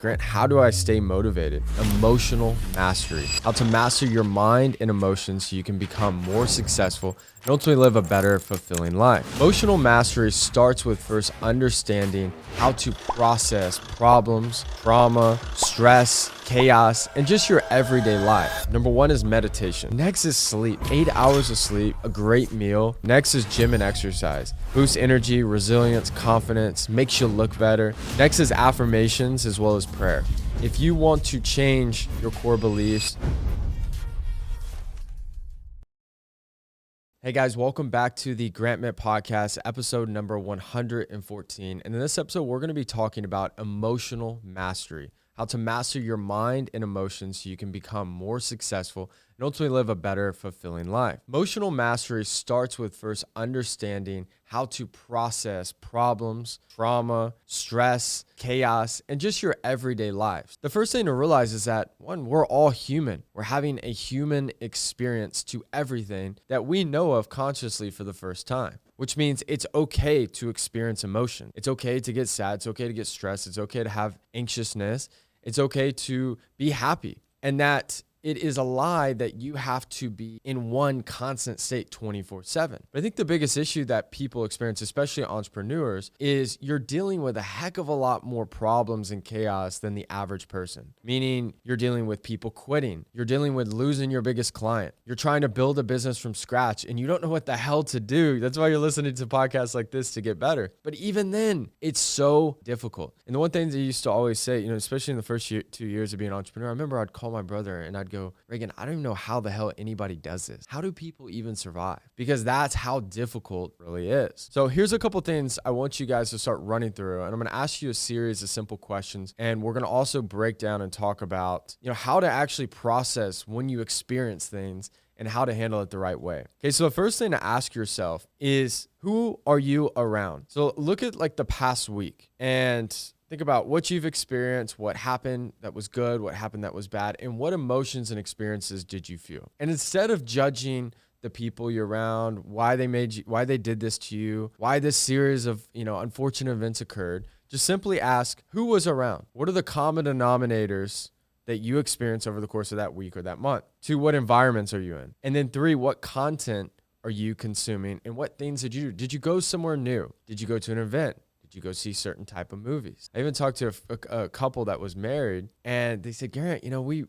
Grant, how do I stay motivated? Emotional mastery. How to master your mind and emotions so you can become more successful and ultimately live a better, fulfilling life. Emotional mastery starts with first understanding how to process problems, trauma, stress, chaos, and just your everyday life. Number one is meditation. Next is sleep. 8 hours of sleep, a great meal. Next is gym and exercise. Boosts energy, resilience, confidence, makes you look better. Next is affirmations as well as prayer. If you want to change your core beliefs. Hey guys, welcome back to the Grant Mitt Podcast, episode number 114. And in this episode, we're going to be talking about emotional mastery. How to master your mind and emotions so you can become more successful and ultimately live a better, fulfilling life. Emotional mastery starts with first understanding how to process problems, trauma, stress, chaos, and just your everyday lives. The first thing to realize is that, one, we're all human. We're having a human experience to everything that we know of consciously for the first time, which means it's okay to experience emotion. It's okay to get sad. It's okay to get stressed. It's okay to have anxiousness. It's okay to be happy. And that it is a lie that you have to be in one constant state 24/7. But I think the biggest issue that people experience, especially entrepreneurs, is you're dealing with a heck of a lot more problems and chaos than the average person. Meaning you're dealing with people quitting. You're dealing with losing your biggest client. You're trying to build a business from scratch and you don't know what the hell to do. That's why you're listening to podcasts like this to get better. But even then, it's so difficult. And the one thing that I used to always say, especially in the first 2 years of being an entrepreneur, I remember I'd call my brother and I'd go, Reagan, I don't even know how the hell anybody does this. How do people even survive? Because that's how difficult it really is. So here's a couple things I want you guys to start running through. And I'm going to ask you a series of simple questions. And we're going to also break down and talk about, how to actually process when you experience things and how to handle it the right way. Okay, so the first thing to ask yourself is, who are you around? So look at like the past week and think about what you've experienced, what happened that was good, what happened that was bad, and what emotions and experiences did you feel? And instead of judging the people you're around, why they did this to you, why this series of, unfortunate events occurred, just simply ask, who was around? What are the common denominators that you experienced over the course of that week or that month? 2, what environments are you in? And then 3, what content are you consuming and what things did you do? Did you go somewhere new? Did you go to an event? Did you go see certain type of movies? I even talked to a couple that was married and they said, Garrett, we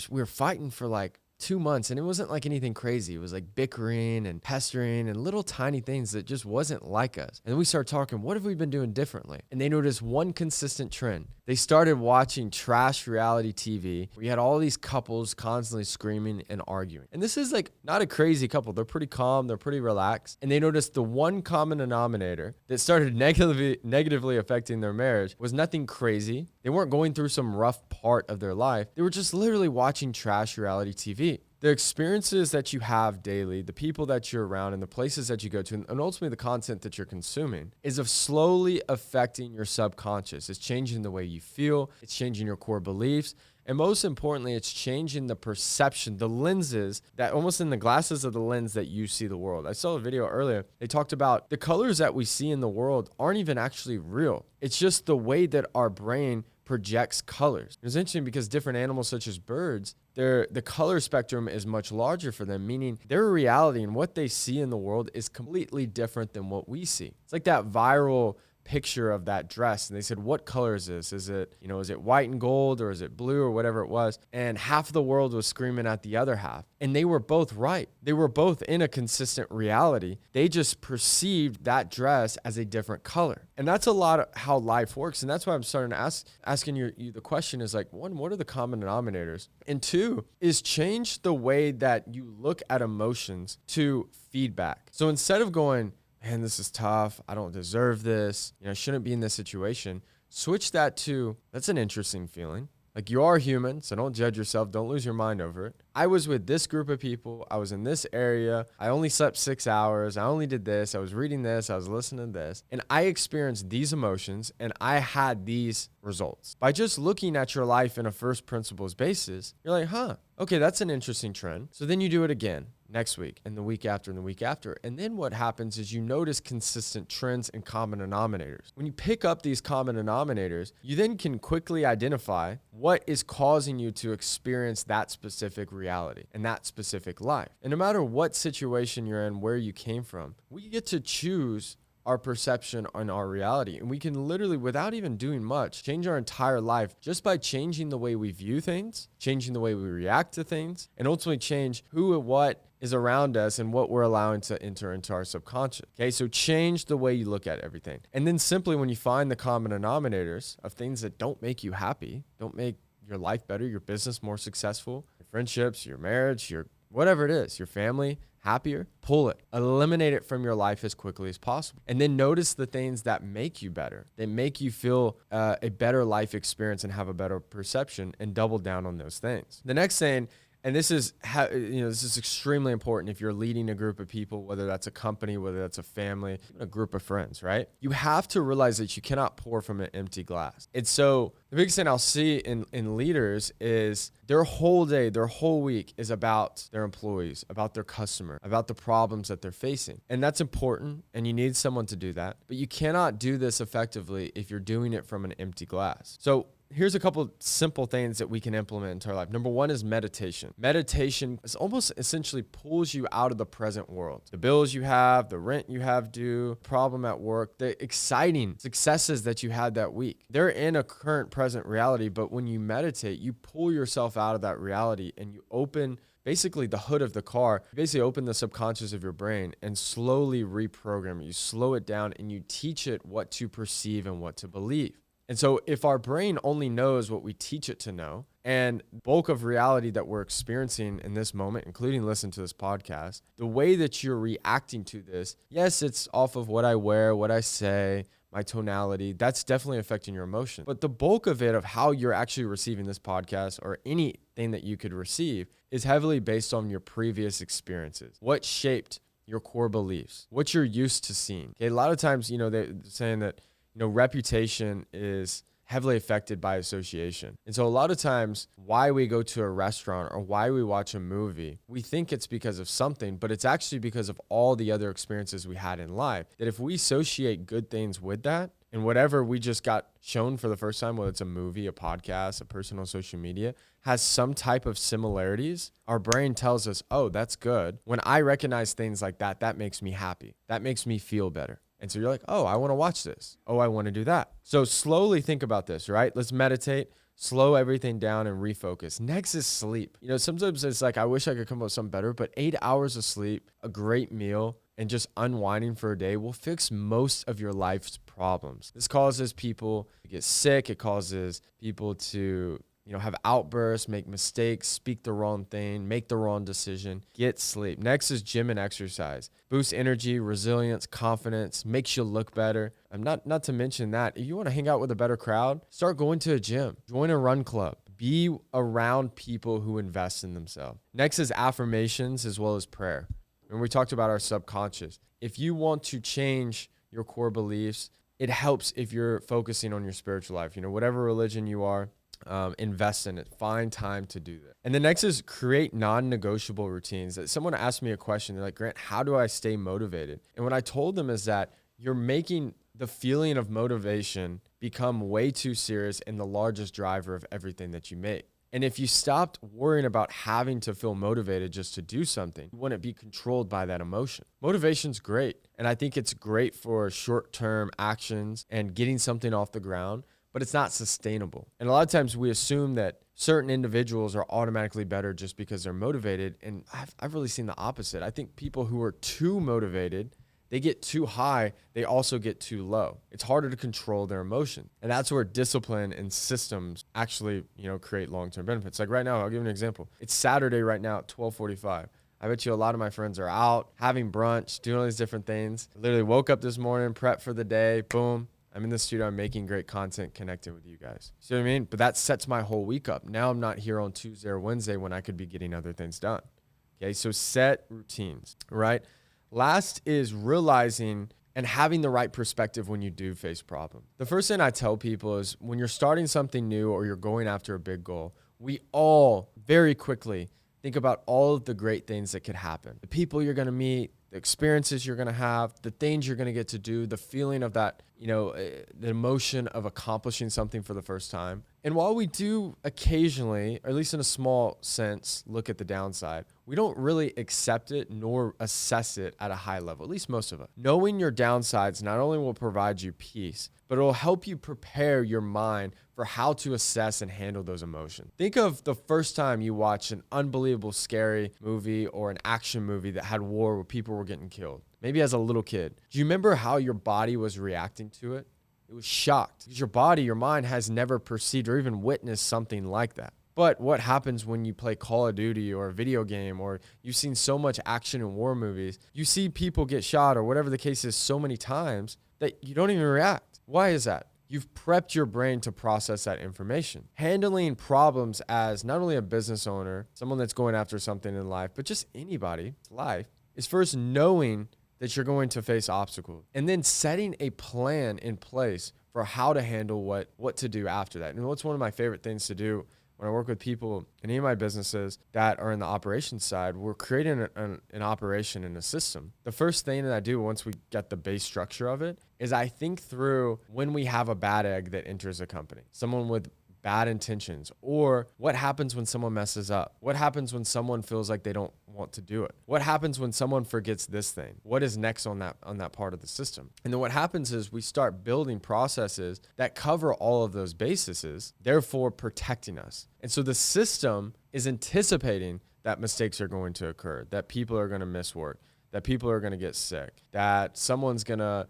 were fighting for like 2 months and it wasn't like anything crazy. It was like bickering and pestering and little tiny things that just wasn't like us. And then we started talking, what have we been doing differently? And they noticed one consistent trend. They started watching trash reality TV. We had all these couples constantly screaming and arguing. And this is like not a crazy couple. They're pretty calm. They're pretty relaxed. And they noticed the one common denominator that started negatively affecting their marriage was nothing crazy. They weren't going through some rough part of their life. They were just literally watching trash reality TV. The experiences that you have daily, the people that you're around, and the places that you go to, and ultimately the content that you're consuming is of slowly affecting your subconscious. It's changing the way you feel. It's changing your core beliefs. And most importantly, it's changing the perception, the lenses that almost in the glasses of the lens that you see the world. I saw a video earlier. They talked about the colors that we see in the world aren't even actually real. It's just the way that our brain projects colors. It's interesting because different animals such as birds, the color spectrum is much larger for them, meaning their reality and what they see in the world is completely different than what we see. It's like that viral picture of that dress. And they said, what color is this? Is it white and gold or is it blue or whatever it was? And half of the world was screaming at the other half. And they were both right. They were both in a consistent reality. They just perceived that dress as a different color. And that's a lot of how life works. And that's why I'm starting to asking you the question is like, 1, what are the common denominators? And 2 is change the way that you look at emotions to feedback. So instead of going, man, this is tough, I don't deserve this, I shouldn't be in this situation, switch that to, that's an interesting feeling. Like, you are human, so don't judge yourself. Don't lose your mind over it. I was with this group of people. I was in this area. I only slept 6 hours. I only did this. I was reading this. I was listening to this. And I experienced these emotions, and I had these results. By just looking at your life in a first principles basis, you're like, okay, that's an interesting trend. So then you do it again. next week, and the week after, and the week after. And then what happens is you notice consistent trends and common denominators. When you pick up these common denominators, you then can quickly identify what is causing you to experience that specific reality and that specific life. And no matter what situation you're in, where you came from, we get to choose our perception on our reality. And we can literally, without even doing much, change our entire life just by changing the way we view things, changing the way we react to things, and ultimately change who and what is around us and what we're allowing to enter into our subconscious. Okay, so change the way you look at everything. And then simply when you find the common denominators of things that don't make you happy, don't make your life better, your business more successful, your friendships, your marriage, your whatever it is, your family, happier, pull it, eliminate it from your life as quickly as possible. And then notice the things that make you better, that make you feel a better life experience and have a better perception, and double down on those things. The next thing, and this is this is extremely important if you're leading a group of people, whether that's a company, whether that's a family, a group of friends, right? You have to realize that you cannot pour from an empty glass. And so the biggest thing I'll see in leaders is their whole day, their whole week is about their employees, about their customer, about the problems that they're facing. And that's important, and you need someone to do that. But you cannot do this effectively if you're doing it from an empty glass. So here's a couple simple things that we can implement into our life. Number one is meditation. Meditation is almost essentially pulls you out of the present world. The bills you have, the rent you have due, problem at work, the exciting successes that you had that week. They're in a current present reality, but when you meditate, you pull yourself out of that reality and you open basically the hood of the car. You basically open the subconscious of your brain and slowly reprogram it. You slow it down and you teach it what to perceive and what to believe. And so if our brain only knows what we teach it to know, and bulk of reality that we're experiencing in this moment, including listening to this podcast, the way that you're reacting to this, yes, it's off of what I wear, what I say, my tonality, that's definitely affecting your emotion. But the bulk of it, of how you're actually receiving this podcast or anything that you could receive, is heavily based on your previous experiences. What shaped your core beliefs? What you're used to seeing. Okay, a lot of times, they're saying that reputation is heavily affected by association. And so a lot of times why we go to a restaurant or why we watch a movie, we think it's because of something, but it's actually because of all the other experiences we had in life. That if we associate good things with that, and whatever we just got shown for the first time, whether it's a movie, a podcast, a person on social media, has some type of similarities, our brain tells us, oh, that's good. When I recognize things like that, that makes me happy. That makes me feel better. And so you're like, oh, I want to watch this. Oh, I want to do that. So slowly think about this, right? Let's meditate, slow everything down and refocus. Next is sleep. Sometimes it's like, I wish I could come up with something better, but 8 hours of sleep, a great meal, and just unwinding for a day will fix most of your life's problems. This causes people to get sick. It causes people to have outbursts, make mistakes, speak the wrong thing, make the wrong decision. Get sleep. Next is gym and exercise. Boosts energy, resilience, confidence, makes you look better. Not to mention that, if you want to hang out with a better crowd, start going to a gym. Join a run club. Be around people who invest in themselves. Next is affirmations as well as prayer. And we talked about our subconscious. If you want to change your core beliefs, it helps if you're focusing on your spiritual life. Whatever religion you are, invest in it. Find time to do that. And the next is create non-negotiable routines. Someone asked me a question. They're like, Grant, how do I stay motivated? And what I told them is that you're making the feeling of motivation become way too serious and the largest driver of everything that you make. And if you stopped worrying about having to feel motivated just to do something, you wouldn't be controlled by that emotion. Motivation's great. And I think it's great for short-term actions and getting something off the ground, but it's not sustainable. And a lot of times we assume that certain individuals are automatically better just because they're motivated. And I've really seen the opposite. I think people who are too motivated, they get too high, they also get too low. It's harder to control their emotion. And that's where discipline and systems actually, create long-term benefits. Like right now, I'll give you an example. It's Saturday right now at 12:45. I bet you a lot of my friends are out having brunch, doing all these different things. I literally woke up this morning, prepped for the day, boom. I'm in the studio, I'm making great content, connecting with you guys. See what I mean? But that sets my whole week up. Now I'm not here on Tuesday or Wednesday when I could be getting other things done. Okay, so set routines, right? Last is realizing and having the right perspective when you do face problems. The first thing I tell people is when you're starting something new or you're going after a big goal, we all very quickly Think about all of the great things that could happen. The people you're going to meet, the experiences you're going to have, the things you're going to get to do, the feeling of that, the emotion of accomplishing something for the first time. And while we do occasionally, or at least in a small sense, look at the downside, we don't really accept it nor assess it at a high level, at least most of us. Knowing your downsides not only will provide you peace, but it will help you prepare your mind for how to assess and handle those emotions. Think of the first time you watched an unbelievable scary movie or an action movie that had war where people were getting killed. Maybe as a little kid. Do you remember how your body was reacting to it? It was shocked because your mind has never perceived or even witnessed something like that. But what happens when you play Call of Duty or a video game, or you've seen so much action in war movies, you see people get shot or whatever the case is so many times that you don't even react. Why is that? You've prepped your brain to process that information. Handling problems as not only a business owner, someone that's going after something in life, but just anybody's life, is first knowing that you're going to face obstacles and then setting a plan in place for how to handle what to do after that. And what's one of my favorite things to do when I work with people in any of my businesses that are in the operations side, we're creating an operation and a system. The first thing that I do once we get the base structure of it is I think through when we have a bad egg that enters a company, someone with bad intentions, or what happens when someone messes up? What happens when someone feels like they don't want to do it? What happens when someone forgets this thing? What is next on that part of the system? And then what happens is we start building processes that cover all of those bases, therefore protecting us. And so the system is anticipating that mistakes are going to occur, that people are going to miss work, that people are going to get sick, that someone's going to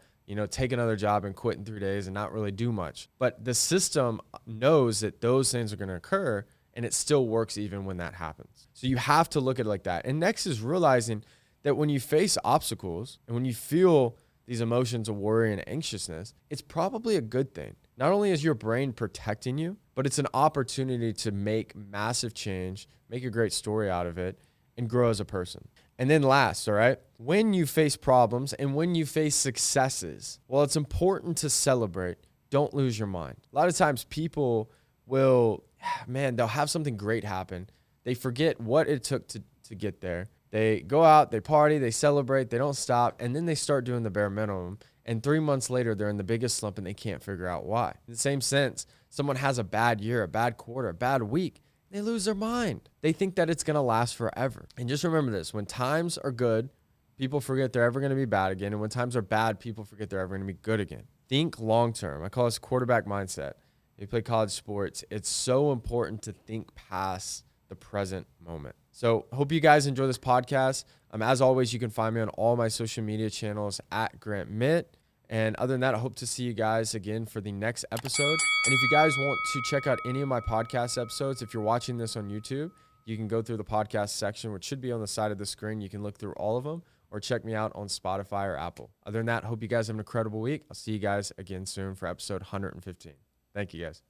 take another job and quit in 3 days and not really do much. But the system knows that those things are going to occur, and it still works even when that happens. So you have to look at it like that. And next is realizing that when you face obstacles and when you feel these emotions of worry and anxiousness, it's probably a good thing. Not only is your brain protecting you, but it's an opportunity to make massive change, make a great story out of it, and grow as a person. And then last, all right, when you face problems and when you face successes, well, it's important to celebrate. Don't lose your mind. A lot of times people they'll have something great happen. They forget what it took to get there. They go out, they party, they celebrate, they don't stop, and then they start doing the bare minimum. And 3 months later, they're in the biggest slump and they can't figure out why. In the same sense, someone has a bad year, a bad quarter, a bad week. They lose their mind. They think that it's going to last forever. And just remember this, when times are good, people forget they're ever going to be bad again. And when times are bad, people forget they're ever going to be good again. Think long-term. I call this quarterback mindset. If you play college sports, it's so important to think past the present moment. So hope you guys enjoy this podcast. As always, you can find me on all my social media channels at Grant Mitt. And other than that, I hope to see you guys again for the next episode. And if you guys want to check out any of my podcast episodes, if you're watching this on YouTube, you can go through the podcast section, which should be on the side of the screen. You can look through all of them or check me out on Spotify or Apple. Other than that, hope you guys have an incredible week. I'll see you guys again soon for episode 115. Thank you, guys.